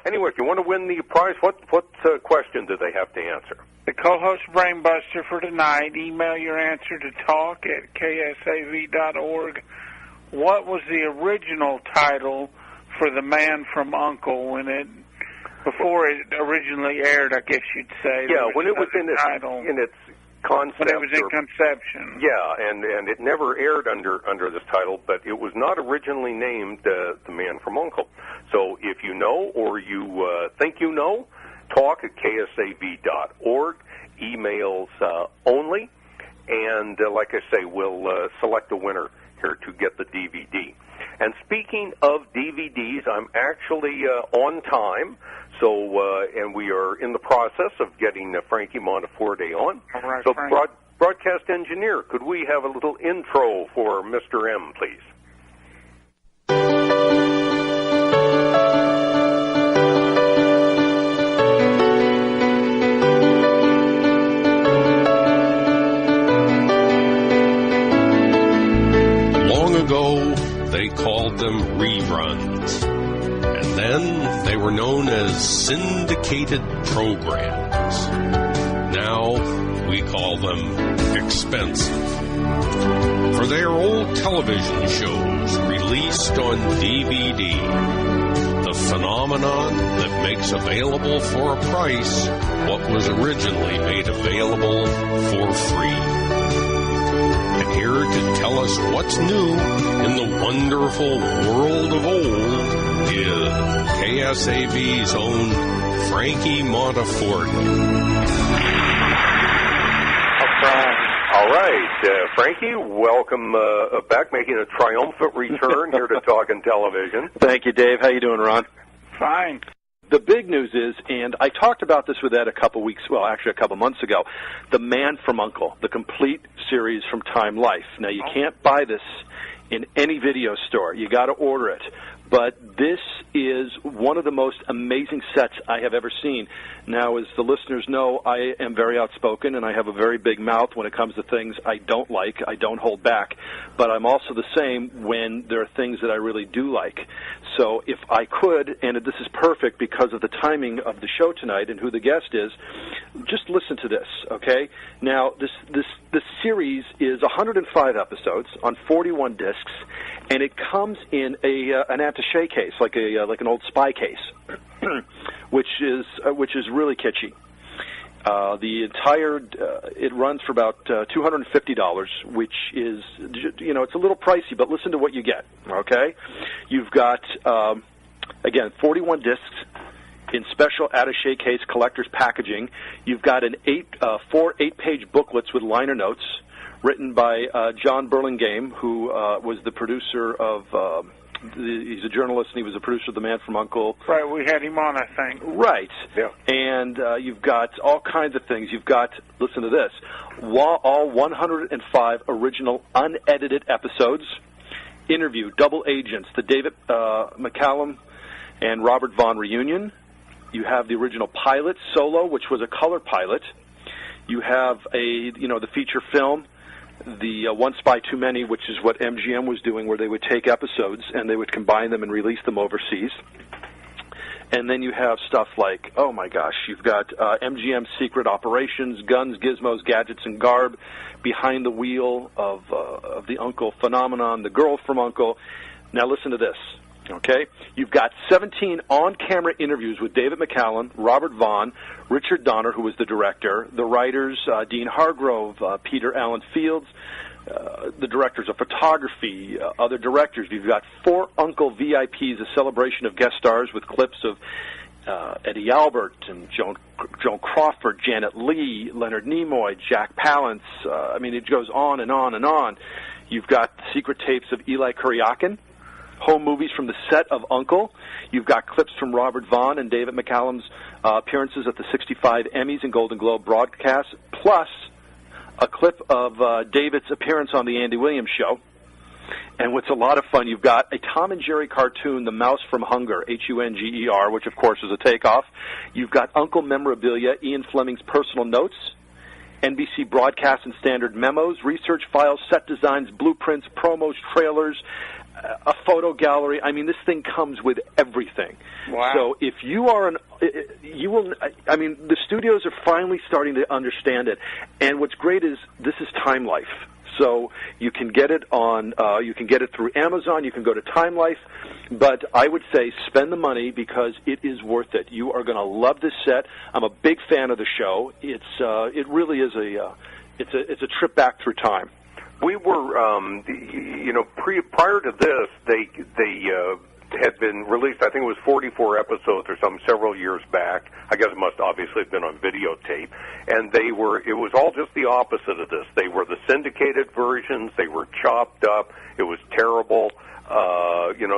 Anyway, if you want to win the prize, what question do they have to answer? The co-host Brainbuster for tonight. Email your answer to talk@ksav.org. What was the original title for The Man from U.N.C.L.E. before it originally aired, I guess you'd say? Yeah, when it was in its concept. When it was in conception. Yeah, and it never aired under this title, but it was not originally named The Man from U.N.C.L.E. So if you know or you think you know, talk@ksav.org, emails only, and like I say, we'll select a winner here to get the DVD. And speaking of DVDs, I'm actually on time, so and we are in the process of getting Frankie Monteforte on. All right, so, Frank. broadcast engineer, could we have a little intro for Mr. M, please? Ago, they called them reruns, and then they were known as syndicated programs. Now we call them expensive. For they are old television shows released on DVD, the phenomenon that makes available for a price what was originally made available for free. Here to tell us what's new in the wonderful world of old is KSAV's own Frankie Monteforte. All right, Frankie, welcome back, making a triumphant return here to Talkin' Television. Thank you, Dave. How you doing, Ron? Fine. The big news is, and I talked about this with Ed a couple months ago, The Man from U.N.C.L.E., the complete series from Time Life. Now, you can't buy this in any video store. You got to order it. But this is one of the most amazing sets I have ever seen. Now, as the listeners know, I am very outspoken, and I have a very big mouth when it comes to things I don't like. I don't hold back. But I'm also the same when there are things that I really do like. So if I could, and this is perfect because of the timing of the show tonight and who the guest is, just listen to this, okay? Now, this series is 105 episodes on 41 discs, and it comes in an attaché case, like an old spy case, which is really kitschy. The entire it runs for about $250, which is, it's a little pricey, but listen to what you get. Okay, you've got again 41 discs in special attaché case collector's packaging. You've got four 8-page booklets with liner notes written by John Burlingame, who was the producer of. He's a journalist, and he was a producer of The Man from U.N.C.L.E. Right, we had him on, I think. Right. Yeah. And you've got all kinds of things. You've got, listen to this, all 105 original unedited episodes, interview, double agents, the David McCallum and Robert Vaughn reunion. You have the original pilot, Solo, which was a color pilot. You have the feature film, the One Spy Too Many, which is what MGM was doing, where they would take episodes and they would combine them and release them overseas. And then you have stuff like, oh my gosh, you've got MGM Secret Operations, Guns, Gizmos, Gadgets, and Garb, Behind the Wheel of the U.N.C.L.E. phenomenon, The Girl from U.N.C.L.E. Now listen to this. Okay, you've got 17 on-camera interviews with David McCallum, Robert Vaughn, Richard Donner, who was the director, the writers, Dean Hargrove, Peter Allen Fields, the directors of photography, other directors. You've got 4 U.N.C.L.E. VIPs, a celebration of guest stars with clips of Eddie Albert and Joan Crawford, Janet Leigh, Leonard Nimoy, Jack Palance. It goes on and on and on. You've got secret tapes of Eli Kuryakin, home movies from the set of U.N.C.L.E. You've got clips from Robert Vaughn and David McCallum's appearances at the 65 Emmys and Golden Globe broadcasts, plus a clip of David's appearance on the Andy Williams Show. And what's a lot of fun, you've got a Tom and Jerry cartoon, The Mouse from Hunger, Hunger, which, of course, is a takeoff. You've got U.N.C.L.E. memorabilia, Ian Fleming's personal notes, NBC broadcast and standard memos, research files, set designs, blueprints, promos, trailers, a photo gallery. I mean, this thing comes with everything. Wow. So if you are the studios are finally starting to understand it. And what's great is this is Time Life. So you can get it you can get it through Amazon. You can go to Time Life. But I would say spend the money because it is worth it. You are going to love this set. I'm a big fan of the show. It really is it's a trip back through time. We were, prior to this, they had been released. I think it was 44 episodes or something several years back. I guess it must obviously have been on videotape. And it was all just the opposite of this. They were the syndicated versions. They were chopped up. It was terrible.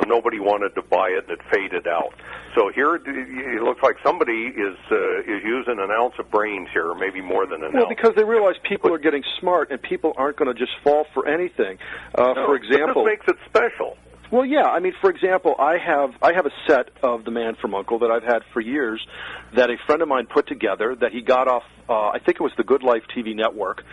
Nobody wanted to buy it, and it faded out. So here it looks like somebody is using an ounce of brains here, or maybe more than an ounce. Well, because they realize people are getting smart, and people aren't going to just fall for anything. For example, this makes it special. Well, yeah. I mean, for example, I have a set of The Man from U.N.C.L.E. that I've had for years that a friend of mine put together that he got off, I think it was the Good Life TV network.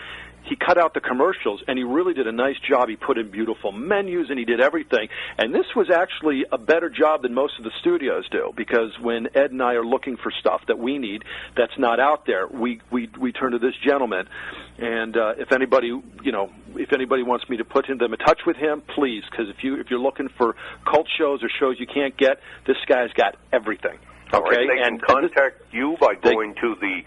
He cut out the commercials, and he really did a nice job. He put in beautiful menus, and he did everything. And this was actually a better job than most of the studios do, because when Ed and I are looking for stuff that we need that's not out there, we turn to this gentleman. And if anybody wants me to put them in touch with him, please, because if you're looking for cult shows or shows you can't get, this guy's got everything. Okay, all right, they can contact you by going to the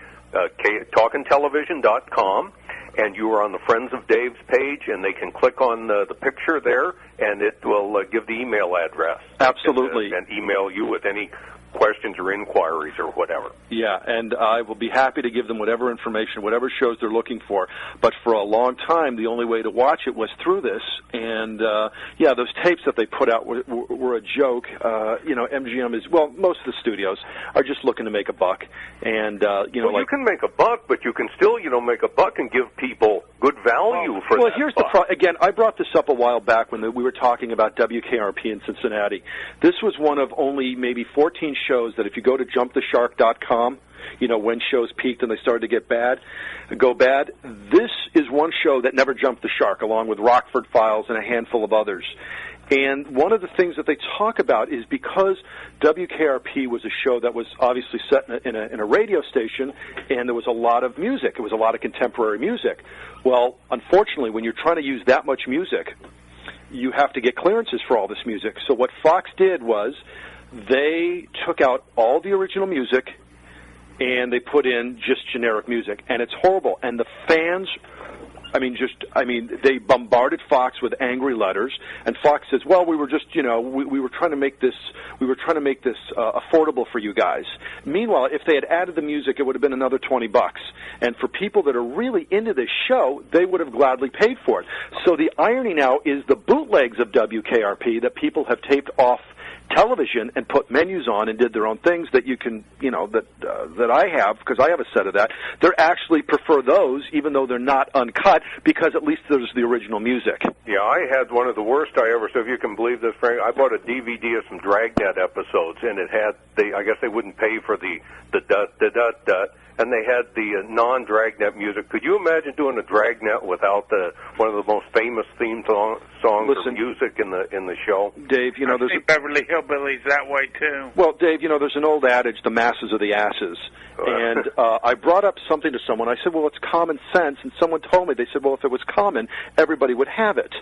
talkintelevision.com. And you are on the Friends of Dave's page, and they can click on the picture there, and it will give the email address. Absolutely. And email you with any questions or inquiries or whatever. Yeah, and I will be happy to give them whatever information, whatever shows they're looking for. But for a long time, the only way to watch it was through this. And, those tapes that they put out were a joke. MGM is, well, most of the studios are just looking to make a buck. And, you can make a buck, but you can still, make a buck and give people good value for that. Well, here's the problem. Again, I brought this up a while back when we were talking about WKRP in Cincinnati. This was one of only maybe 14 shows that if you go to jumptheshark.com, when shows peaked and they started to go bad, this is one show that never jumped the shark, along with Rockford Files and a handful of others. And one of the things that they talk about is because WKRP was a show that was obviously set in a radio station, and there was a lot of music. It was a lot of contemporary music. Well, unfortunately, when you're trying to use that much music, you have to get clearances for all this music. So what Fox did was they took out all the original music and they put in just generic music, and it's horrible. And the fans, they bombarded Fox with angry letters, and Fox says, "Well, we were just, we were trying to make this, affordable for you guys." Meanwhile, if they had added the music, it would have been another $20. And for people that are really into this show, they would have gladly paid for it. So the irony now is the bootlegs of WKRP that people have taped off television and put menus on and did their own things that you can, that I have, because I have a set of that. They actually prefer those, even though they're not uncut, because at least there's the original music. Yeah, I had one of the worst I ever saw. If you can believe this, Frank, I bought a DVD of some Dragnet episodes, and it had I guess they wouldn't pay for the dut, and they had the non-Dragnet music. Could you imagine doing a Dragnet without one of the most famous theme songs or music in the show? Dave, I think Beverly Hillbillies that way too. Well, Dave, there's an old adage: the masses are the asses. And I brought up something to someone. I said, "Well, it's common sense," and someone told me. They said, "Well, if it was common, everybody would have it."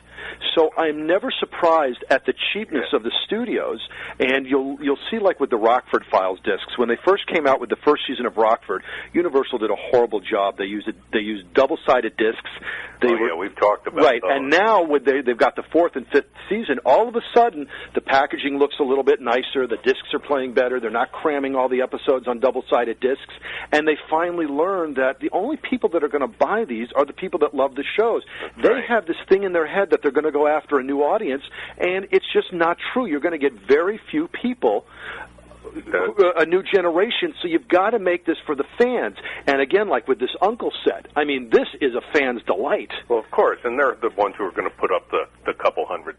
So I'm never surprised at the cheapness of the studios. And you'll see, like with the Rockford Files discs, when they first came out with the first season of Rockford, Universal did a horrible job. They used double-sided discs. We've talked about right. those. And now they've got the fourth and fifth season. All of a sudden, the packaging looks a little bit nicer. The discs are playing better. They're not cramming all the episodes on double-sided discs. And they finally learned that the only people that are going to buy these are the people that love the shows. They have this thing in their head that they're going to go after a new audience, and it's just not true. You're going to get very few people, a new generation, so you've got to make this for the fans. And again, like with this U.N.C.L.E. set, this is a fan's delight. Well, of course, and they're the ones who are going to put up the couple $100.